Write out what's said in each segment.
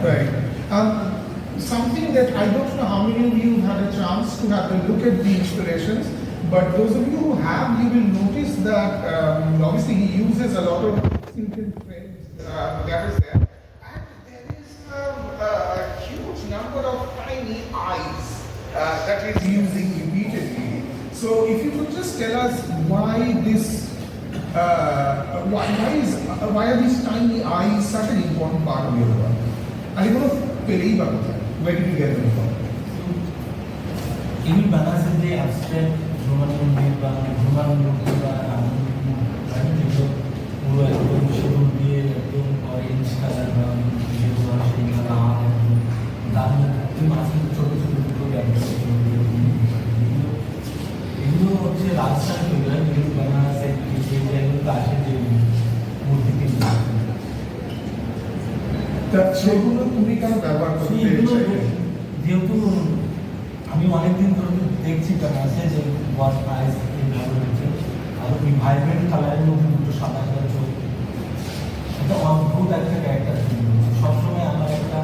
Right. Something that I don't know how many of you had a chance to have a look at the inspirations, but those of you who have, you will notice that obviously he uses a lot of silken threads that is there, and there is a huge number of tiny eyes that he's using repeatedly. So if you could just tell us why this, why are these tiny eyes such an important part of your work? I don't know, where did you get them from? Even Banasa the abstract human orange সেগুলো তুমি কেন ব্যবহার করতে যেহেতু আমি অনেকদিন ধরে দেখছি আছে যে ওয়াচ আইস এইভাবে হচ্ছে আর ওই ভাইব্রেন্ট কালারের মধ্যে দুটো সাদা সাদা চোখ এটা অদ্ভুত একটা ক্যারেক্টার সবসময় আমার একটা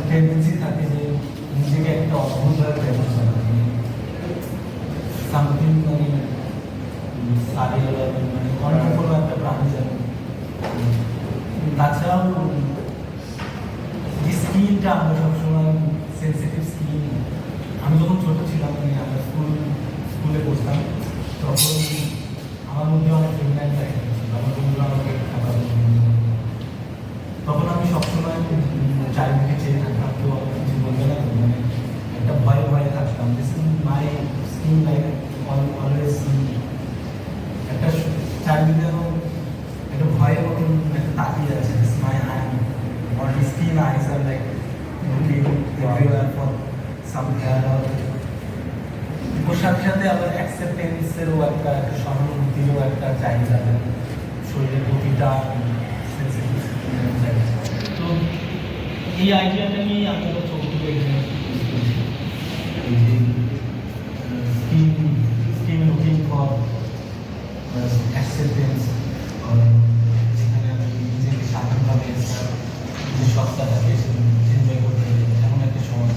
টেন্ডেন্সি থাকে যে নিজেকে একটা অদ্ভুতভাবে প্রেজেন্ট করা সামথিং মানে সারি মানে অন্যতম একটা প্রাণী যাবে তাছাড়াও যে স্কিনটা আমরা সবসময় সেন্সিটিভ স্কিন আমি যখন ছোট ছিলাম মানে আমরা স্কুলে বসতাম তখন আমার মধ্যে অনেক ফেমিনাইন ক্যারেক্টার ছিল আমার বন্ধুরা আমাকে খাবার তখন আমি সবসময় চারিদিকে চেয়ে থাকতাম কেউ আমাকে কিছু বলবে না মানে একটা ভয়ে ভয়ে থাকতাম this is my skin like always একটা চারিদিকে একটা ভয়ের মতন একটা তাকিয়ে আছে this my hand or his keen eyes are like looking everywhere for some hair or ওর সাথে সাথে আবার অ্যাকসেপ্টেন্সেরও একটা সহানুভূতিরও একটা চাহিদা শরীরের প্রতিটা সেন্সিটিভ তো এই আইডিয়াটা নিয়ে আমি আবার ছবি তুলে স্কিন লুকিং ফর অ্যাকসেপ্টেন্স যেখানে আমি নিজেকে স্বাধীনভাবে যে সত্তাটাকে এনজয় করতে এমন একটা সময়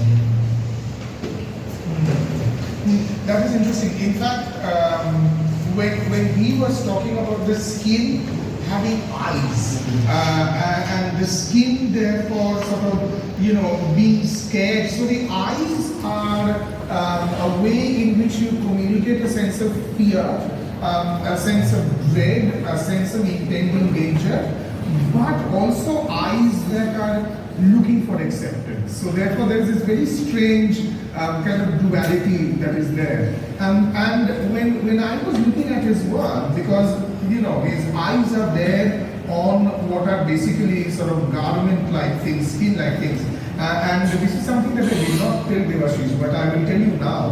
That is interesting. In fact, when he was talking about the skin having eyes, and the skin therefore sort of, being scared. So the eyes are a way in which you communicate a sense of fear, a sense of dread, a sense of impending danger, but also eyes that are looking for acceptance. So therefore there is this very strange kind of duality that is there. And when I was looking at his work, because his eyes are there on what are basically sort of garment-like things, skin-like things. And this is something that I did not tell Debashish, but I will tell you now.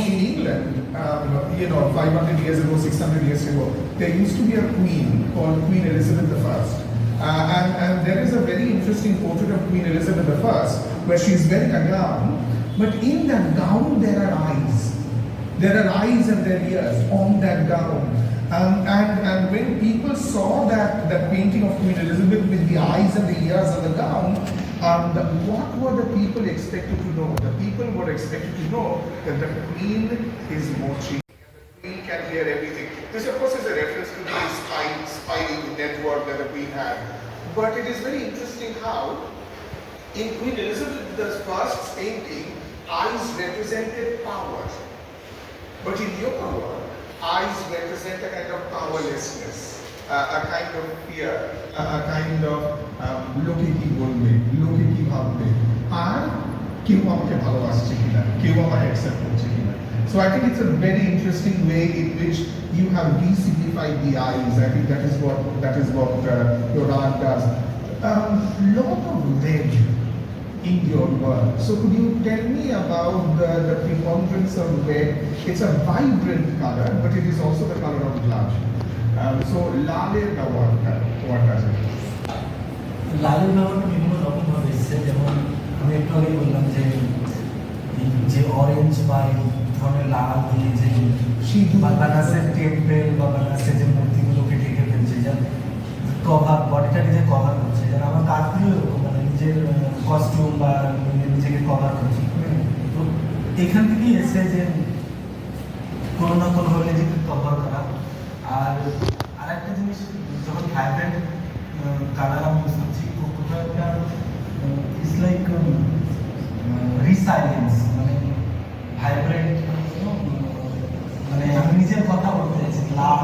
In England, 500 years ago, 600 years ago, there used to be a queen called Queen Elizabeth I. And there is a very interesting portrait of Queen Elizabeth I, where she is wearing a gown, but in that gown there are eyes. There are eyes and there are ears on that gown. And when people saw that painting of Queen Elizabeth with the eyes and the ears on the gown, what were the people expected to know? The people were expected to know that the Queen is watching. The Queen can hear everything. This, of course, is a reference to the spy network that the Queen had. But it is very interesting how, in Queen Elizabeth I's painting, eyes represented power. But in your work, eyes represent a kind of powerlessness, a kind of fear, a kind of লোকে কি বলবে, লোকে কি ভাববে, আর কেউ আমাকে ভালোবাসছে কিনা, কেউ আমাকে অ্যাকসেপ্ট করছে কিনা. So I think it's a very interesting way in which you have de-signified the eyes. I think that is what your art does. Lot of red in your work. So could you tell me about the preponderance of red? It's a vibrant color, but it is also the color of blood. So লালের ব্যবহারটা, what does it? লালের ব্যবহারটা বিভিন্ন রকম ভাবে এসেছে, যেমন আমি একটু আগে বললাম যে অরেঞ্জ বা ধরনের লাল দিয়ে যে বানাসের টেম্পেল বা বানাসের যে মূর্তিগুলোকে ঢেকে ফেলছে, যা কভার বডিটাকে যে কভার করছে, যেন আমার কাজগুলো এরকম, মানে নিজের কস্টিউম বা নিজেকে কভার করছি। তো এখান থেকেই এসে যে কোনো না কোনোভাবে নিজেকে কভার করা। আর আরেকটা জিনিস, যখন ভাইব্রেন্ট কালার আমি ইউজ করছি, কোথাও একটা ইটস লাইক রিসাইলেন্স, মানে ভাইব্রেন্ট, মানে আমি নিজের কথা বলতে চাইছি, love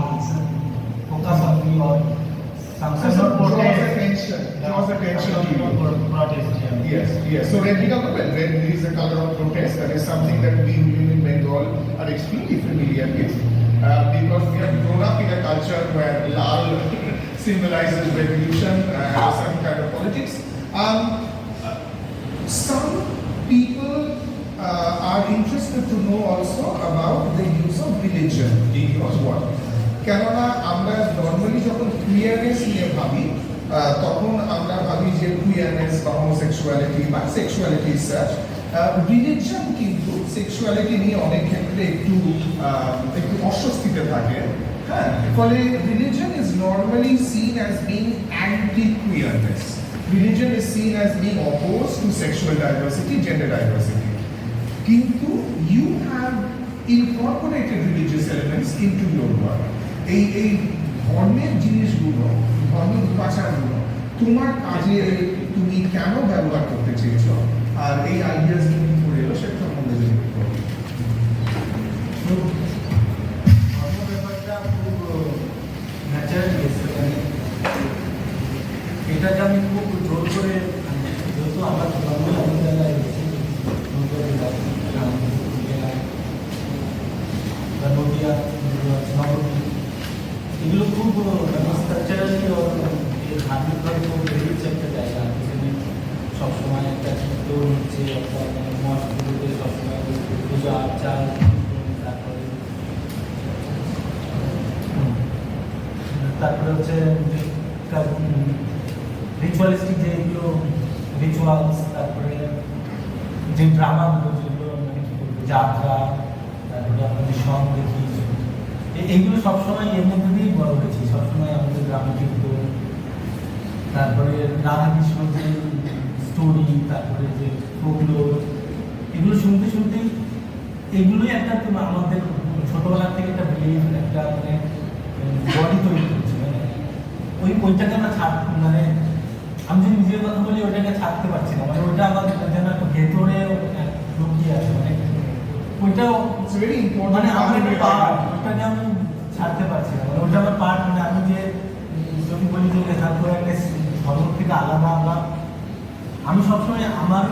focus on me or something not draws attention to you. protest. Yes, yes. So red is a color of protest. That is something that we in Bengal are extremely familiar with, because we have grown up in a culture where lal symbolizes revolution and some kind of politics. Some people are interested to know also about the use of religion in your work. কেননা আমরা normally যখন কুইয়ারনেস নিয়ে ভাবি, তখন আমরা ভাবি যে কুইয়ারনেস বা হোমোসেক্সুয়ালিটি বা সেক্সুয়ালিটি সার্চ, রিলিজিয়ন কিন্তু সেক্সুয়ালিটি নিয়ে অনেক ক্ষেত্রে একটু অস্বস্তিতে থাকে। হ্যাঁ, ফলে religion is normally seen as being anti queerness. Religion is seen as being oppose to sexual diversity, gender diversity. কিন্তু you have incorporated religious elements into your work. এই ধর্মের জিনিসগুলো, ধর্মের উপাচারগুলো তোমার কাজে তুমি কেন ব্যবহার করতে চেয়েছো, আর এই আইডিয়াস তুমি করে এলো সেটা সম্বন্ধে যদি একটু বলো। ধর্ম ব্যাপারটা খুব ন্যাচারালি এসে, মানে এটাকে আমি খুব জোর করে, যেহেতু আমার ধর্ম আমি জায়গায় নদিয়া নবদ্বীপ, এগুলো খুব স্ট্রাকচারালি ধার্মিকভাবে খুব রিচ একটা জায়গা, যেখানে সবসময় একটা চিত্র হচ্ছে, একটা মঠগুলোতে সবসময় পূজা আর্চা, তারপরে হচ্ছে রিচুয়ালিস্টিক যে এগুলো রিচুয়ালস, তারপরে যে ড্রামাগুলো যেগুলো মানে কি বলবো যাত্রা, তারপরে আমাদের সং দেখি, এইগুলো সবসময় এর মধ্যে দিয়েই বড় হয়েছি। সবসময় আমাদের গ্রামে কিন্তু, তারপরে রাধা কৃষ্ণ যে স্টোরি, তারপরে যে ফোকলোর, এগুলো শুনতে শুনতেই এগুলোই একটা আমাদের ছোটবেলার থেকে একটা বিলিভ, একটা মানে বডি তৈরি করছে। মানে ওইটাকে আমরা মানে আমি যদি নিজের কথা বলি, ওইটাকে ছাড়তে পারছি না, মানে ওইটা আমার যেন একটা ভেতরে লুকিয়ে আছে, মানে ওইটাও মানে আমার একটা পার্ট, ওইটাকে আমি ছাড়তে পারছি না, মানে ওইটা আমার পার্ট। মানে আমি যে যদি বলি যে তারপরে একটা ধর্ম থেকে আলাদা, আমি সবসময় আমার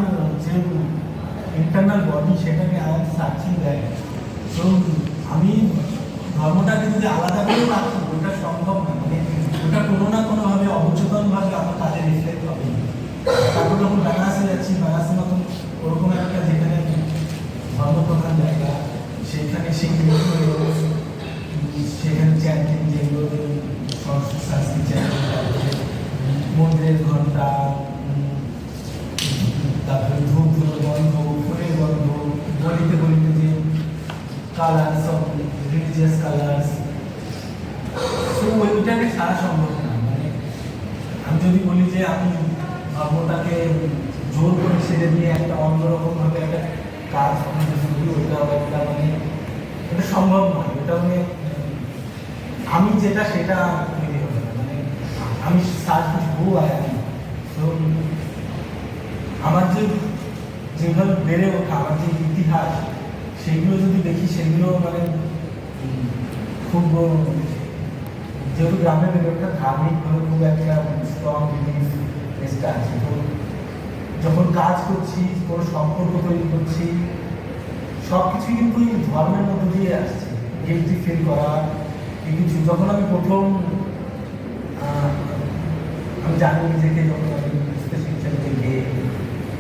যে ইন্টারনাল বডি সেটাকে সার্চিং দেয়। তো আমি ধর্মটাকে যদি আলাদা করে রাখি, ওটা সম্ভব না, মানে ওটা কোনো না কোনোভাবে অবচেতনভাবে আমার কাজে রিফ্লেক্ট হবে। তারপর যখন বেনারসে যাচ্ছি, বেনারসের মতন ওরকম একটা যেখানে ধর্মপ্রধান জায়গা, সেখানে সেখানে চ্যান্টিং, যেগুলো সংস্কৃত চ্যান্টিং, মন্দিরের ঘন্টা, তারপরে ধূপ গন্ধ, ফুলের গন্ধ, গলিতে গলিতে যে কালার্স অফ রিলিজিয়াস কালার্স, তো ওইটাকে ছাড়া সম্ভব না। মানে আমি যদি বলি যে আমি ধর্মটাকে জোর করে ছেড়ে দিয়ে একটা অন্যরকমভাবে একটা কাজ করি, ওইটা একটা মানে এটা সম্ভব নয়। ওটা মানে আমি যেটা সেটা তৈরি হবে না, মানে আমি সার্চ হু আই অ্যাম। তো আমার যেভাবে বেড়ে ওঠা, আমার যে ইতিহাস, সেগুলো যদি দেখি, সেগুলো মানে খুব, যেহেতু গ্রামে বেড়ে ওঠা, ধার্মিকভাবে খুব একটা স্ট্রং বিলিফ এসটা আছে। তো যখন কাজ করছি, কোনো সম্পর্ক তৈরি করছি, সব কিছুই কিন্তু এই ধর্মের মধ্যে দিয়ে আসছে। গিল্টি ফিল করা, এই কিছু যখন আমি প্রথম আমি জানি নিজেকে, যখন আমি বুঝতে শিখছি যে গে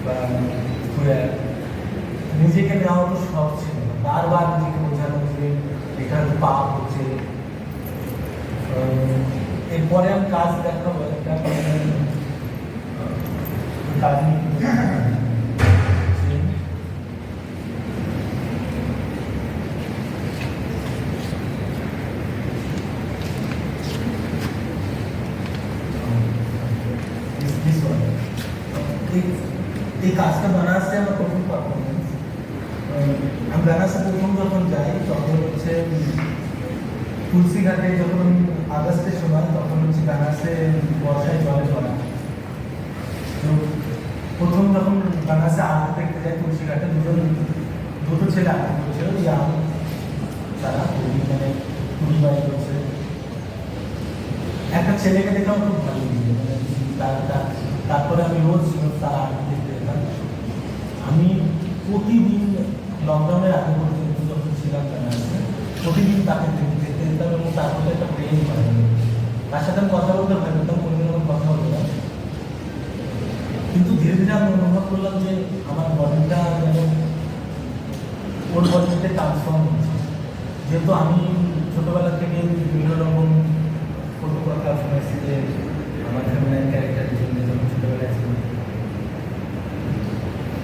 বা নিজেকে নেওয়া তো সব ছিল, বারবার নিজেকে বোঝানো যে এটা পাপ হচ্ছে। এরপরে আমি কাজ দেখাবো, একটা কাজ this one. এই কাজটা বানাসে আমার প্রথম পারফরমেন্স। আমি বানাসে প্রথম যখন যাই তখন হচ্ছে তুলসীঘাটে, যখন আমি আগস্টের সময় তখন হচ্ছে বানাসে বর্ষায় জলে জড়া। তো প্রথম যখন বানাসে আর্ট দেখতে যাই তুলসীঘাটে, দুটো ছেলে আর্ট করছিল, ইয়াং তারা মানে 20-22 বছর। একটা ছেলেকে দেখে আমার খুব ভালো লেগেছে, মানে তারপরে আমি রোজ তার আর্ট দেখতে যেতাম। আমি প্রতিদিন লকডাউনের আগে পর্যন্ত যখন ছিলাম বানারসে, প্রতিদিন তাকে দেখতে যেতাম এবং তার মধ্যে একটা প্রেম হয়। তার সাথে আমি কথা বলতে ভয় পেতাম, কোনোদিন আমার কথা বলতে না। কিন্তু ধীরে ধীরে আমি অনুভব করলাম যে আমার বডিটা যেন ওর বডিতে ট্রান্সফর্ম হচ্ছে। যেহেতু আমি ছোটোবেলা থেকে বিভিন্ন রকম ফটোগ্রাফি শুনেছি যে আমার ফেমিনাইন ক্যারেক্টার জন্য যখন ছোটোবেলায় ছিল,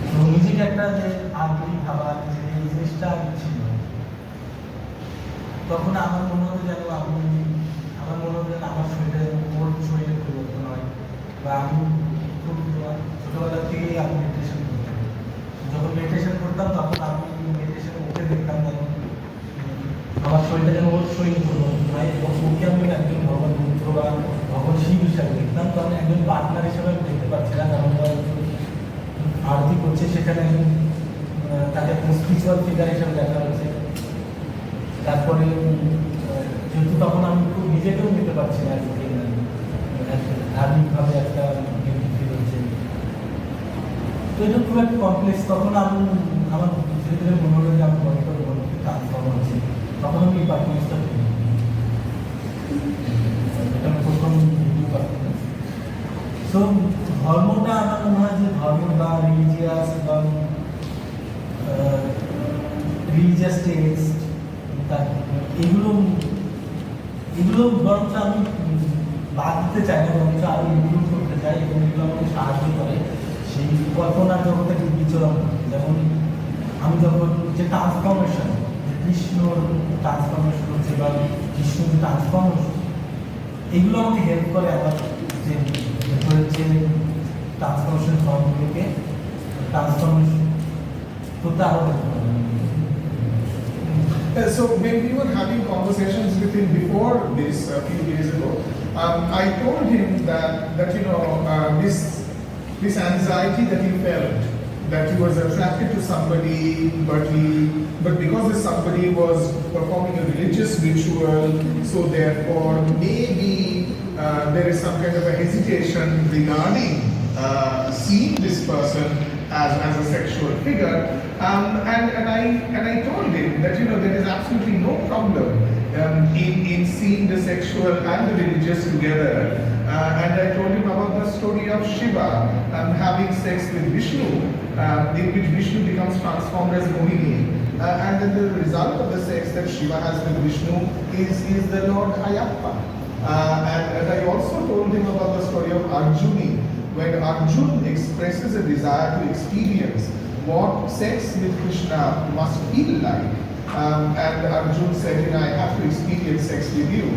তো নিজেকে একটা যে আগ্রহী খাবার যে এই জিনিসটা ছিল, তখন আমার মনে হতো যেন আমার মনে হতো যেন আমার শরীরে ওর শরীরে পরিবর্তন হয়। বা আমি খুব ছোটোবেলা থেকেই আমি মেডিটেশন করতাম। যখন মেডিটেশন করতাম তখন আমি মেডিটেশন উঠে দেখতাম যেন আমার শরীরটা যেন ওর শরীরে পরিবর্তন হয়, এবং ওকে আমি একজন ভগবান রুদ্র বা ভগবান শিব হিসাবে দেখতাম। তো আমি একজন পার্টনার হিসাবে আমি দেখতে পাচ্ছি না, কারণ আরতি করছে সেখানে একজন তাকে স্পিরিচুয়াল ফিগার হিসাবে দেখা হচ্ছে। তারপরে যেহেতু তখন আমি খুব নিজেকেও নিতে পারছি না, ধার্মিকভাবে একটা ফিল হচ্ছে। তো এটা খুব একটা কমপ্লেক্স। তখন আমি আমার ধীরে ধীরে মনে হলো যে আমি মনে করে ট্রান্সফর্ম হচ্ছে। তখন আমি এই পারফরমেন্সটা করি, এটা প্রথম ভিডিও পারফরমেন্স। সো ধর্মটা আমার মনে হয় যে ধর্ম বা রিলিজিয়াস বা রিলিজিয়াস টেক্সট এগুলো বরঞ্চ আমি বাদ দিতে চাই না, বরঞ্চ আরো ইমপ্রুভ করতে চাই, এবং এগুলো আমাকে সাহায্য করে সেই কল্পনার জগতে বিচরণ করতে। যেমন আমি যখন যে ট্রান্সফরমেশন, যে কৃষ্ণর ট্রান্সফরমেশন হচ্ছে বা কৃষ্ণ যে ট্রান্সফরমেশন, এগুলো আমাকে হেল্প করে আমার যে ট্রান্সফরমেশন ফর্মগুলোকে ট্রান্সফরমেশন করতে আরো হেল্প করে। So when we were having conversations with him before this a few days ago, I told him that you know this anxiety that he felt, that he was attracted to somebody, but because this somebody was performing a religious ritual, so therefore maybe there is some kind of a hesitation regarding seeing this person as a sexual figure, and I told him that you know there is absolutely no problem in seeing the sexual and the religious together, and I told him about the story of Shiva having sex with Vishnu, in which Vishnu becomes transformed as Mohini, and then the result of the sex that Shiva has with Vishnu is the Lord Ayappa. And I also told him about the story of Arjuni, when Arjun expresses a desire to experience what sex with Krishna must feel like. And Arjun said, you know, I have to experience sex with you.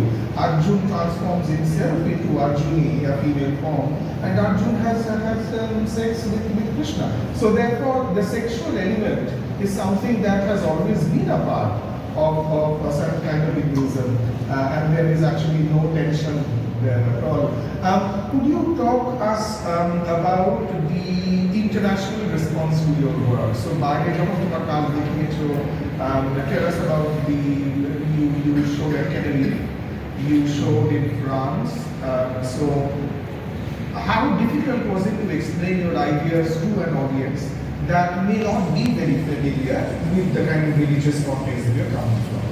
Arjun transforms himself into Arjuni, a female form, and Arjun has sex with Krishna. So therefore, the sexual element is something that has always been a part of a certain kind of Hinduism, and there is actually no tension there at all. Could you talk us about the international response to your work? So, tell us about you showed at Kennedy, you showed in France. So, how difficult was it to explain your ideas to an audience that may not be very familiar with the kind of religious context that you're coming from?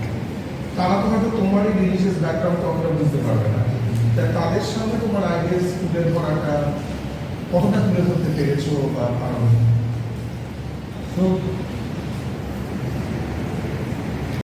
তারা তো হয়তো তোমার এই religious background কখনো বুঝতে পারবে না, তাদের সামনে তোমার আইডিয়াস তুলে ধরাটা কতটা তুলে ধরতে পেরেছো বা পারো? তো